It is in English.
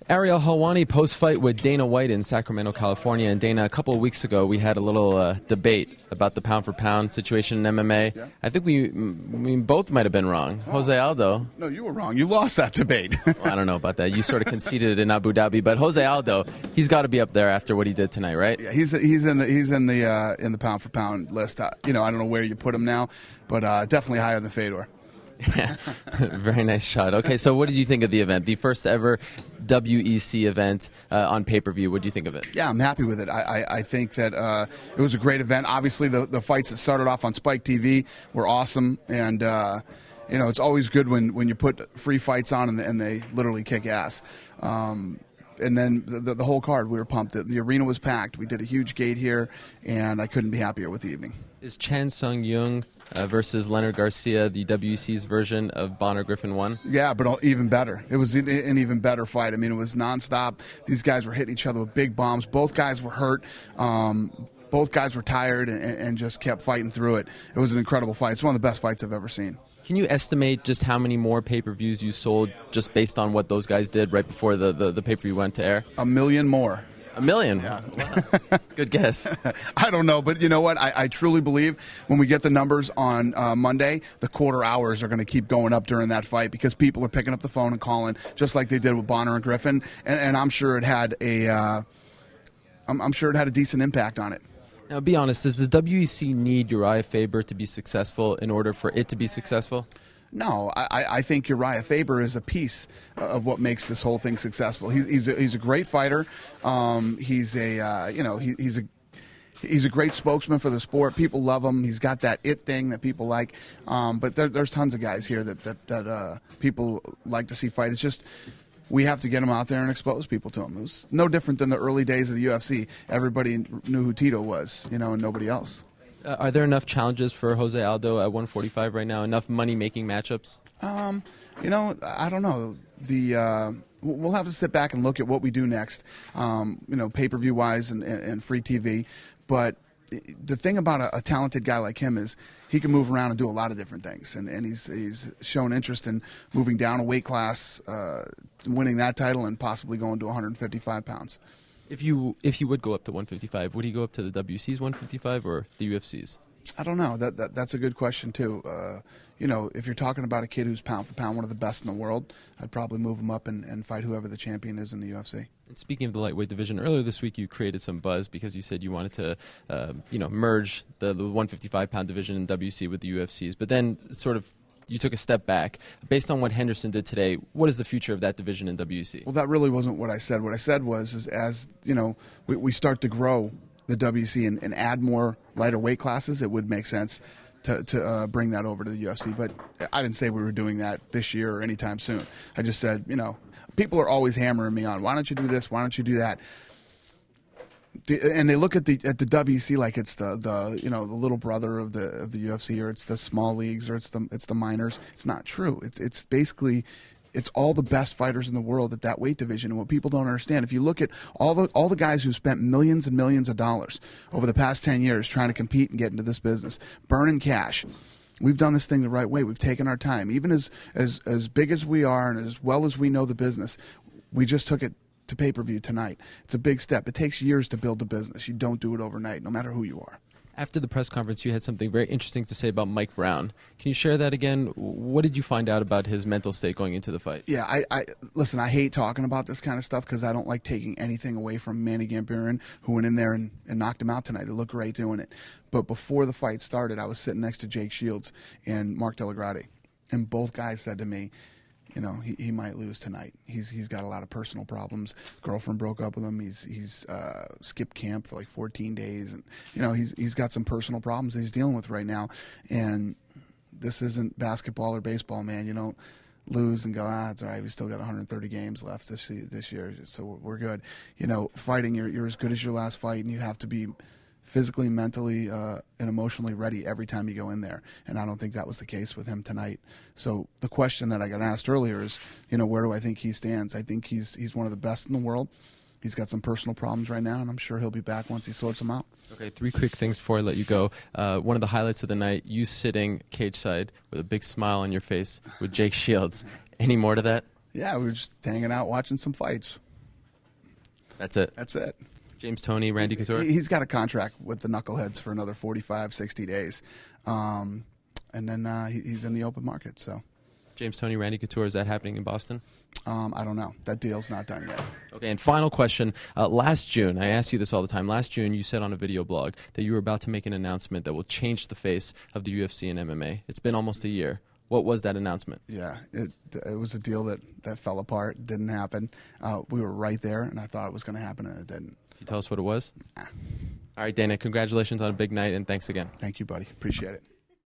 Ariel Helwani post-fight with Dana White in Sacramento, California. And Dana, a couple of weeks ago, we had a little debate about the pound-for-pound situation in MMA. Yeah. I think we both might have been wrong. Oh. Jose Aldo. No, you were wrong. You lost that debate. Well, I don't know about that. You sort of conceded it in Abu Dhabi. But Jose Aldo, he's got to be up there after what he did tonight, right? Yeah, he's in the pound-for-pound list. I don't know where you put him now, but definitely higher than Fedor. Yeah, very nice shot. Okay, so what did you think of the event? The first ever WEC event on pay-per-view. What do you think of it? Yeah, I'm happy with it. I think that it was a great event. Obviously, the fights that started off on Spike TV were awesome, and it's always good when you put free fights on and they literally kick ass. And then the whole card, we were pumped. The arena was packed. We did a huge gate here, and I couldn't be happier with the evening. Is Chan Sung Jung versus Leonard Garcia the WEC's version of Bonner Griffin 1? Yeah, but even better. It was an even better fight. I mean, it was nonstop. These guys were hitting each other with big bombs. Both guys were hurt. Both guys were tired and just kept fighting through it. It was an incredible fight. It's one of the best fights I've ever seen. Can you estimate just how many more pay-per-views you sold just based on what those guys did right before the pay-per-view went to air? 1 million more. 1 million? Yeah. Wow. Good guess. I don't know, but you know what? I truly believe when we get the numbers on Monday, the quarter hours are going to keep going up during that fight because people are picking up the phone and calling, just like they did with Bonner and Griffin, and I'm sure it had a decent impact on it. Now, be honest, does the WEC need Uriah Faber to be successful in order for it to be successful? No, I think Uriah Faber is a piece of what makes this whole thing successful. He's a great fighter. He's a great spokesman for the sport. People love him. He's got that it thing that people like. But there's tons of guys here that people like to see fight. It's just we have to get him out there and expose people to him. It was no different than the early days of the UFC. Everybody knew who Tito was, and nobody else. Are there enough challenges for Jose Aldo at 145 right now? Enough money-making matchups? I don't know. We'll have to sit back and look at what we do next, pay-per-view wise and free TV. But the thing about a talented guy like him is he can move around and do a lot of different things, and he's shown interest in moving down a weight class, winning that title, and possibly going to 155 pounds. If you would go up to 155, would he go up to the WC's 155 or the UFC's? I don't know. That's a good question too. If you're talking about a kid who's pound for pound one of the best in the world, I'd probably move him up and fight whoever the champion is in the UFC. And speaking of the lightweight division, earlier this week you created some buzz because you said you wanted to, merge the 155-pound division in WC with the UFC's. But then sort of you took a step back. Based on what Henderson did today, what is the future of that division in WC? Well, that really wasn't what I said. What I said was, as we start to grow the WC and add more lighter weight classes, it would make sense to bring that over to the UFC. But I didn't say we were doing that this year or anytime soon. I just said, people are always hammering me on, why don't you do this? Why don't you do that? And they look at the WC like it's the little brother of the UFC, or it's the small leagues, or it's the minors. It's not true. It's basically all the best fighters in the world at that weight division. And what people don't understand, if you look at all the guys who spent millions and millions of dollars over the past 10 years trying to compete and get into this business, burning cash. We've done this thing the right way. We've taken our time. Even as big as we are and as well as we know the business, we just took it to pay-per-view tonight. It's a big step. It takes years to build a business. You don't do it overnight, no matter who you are. After the press conference, you had something very interesting to say about Mike Brown. Can you share that again? What did you find out about his mental state going into the fight? Yeah, listen, I hate talking about this kind of stuff because I don't like taking anything away from Manny Gambiran, who went in there and knocked him out tonight. He looked great doing it. But before the fight started, I was sitting next to Jake Shields and Mark Delagrade, and both guys said to me, he might lose tonight. He's got a lot of personal problems. Girlfriend broke up with him. He's skipped camp for like 14 days, and he's got some personal problems that he's dealing with right now. And this isn't basketball or baseball, man. You don't lose and go, it's all right. We still got 130 games left this year, so we're good. Fighting, you're as good as your last fight, and you have to be physically, mentally, and emotionally ready every time you go in there. And I don't think that was the case with him tonight. So the question that I got asked earlier is, where do I think he stands? I think he's one of the best in the world. He's got some personal problems right now, and I'm sure he'll be back once he sorts them out. Okay, 3 quick things before I let you go. One of the highlights of the night, you sitting cage side with a big smile on your face with Jake Shields. Any more to that? Yeah, we were just hanging out watching some fights. That's it. That's it. James Toney, Randy Couture? He's got a contract with the Knuckleheads for another 45, 60 days. And then he's in the open market. So James Toney, Randy Couture, is that happening in Boston? I don't know. That deal's not done yet. Okay, and final question. Last June, I ask you this all the time. Last June, you said on a video blog that you were about to make an announcement that will change the face of the UFC and MMA. It's been almost a year. What was that announcement? Yeah, it was a deal that fell apart. Didn't happen. We were right there, and I thought it was going to happen, and it didn't. Can you tell us what it was? Nah. All right, Dana, congratulations on a big night, and thanks again. Thank you, buddy. Appreciate it.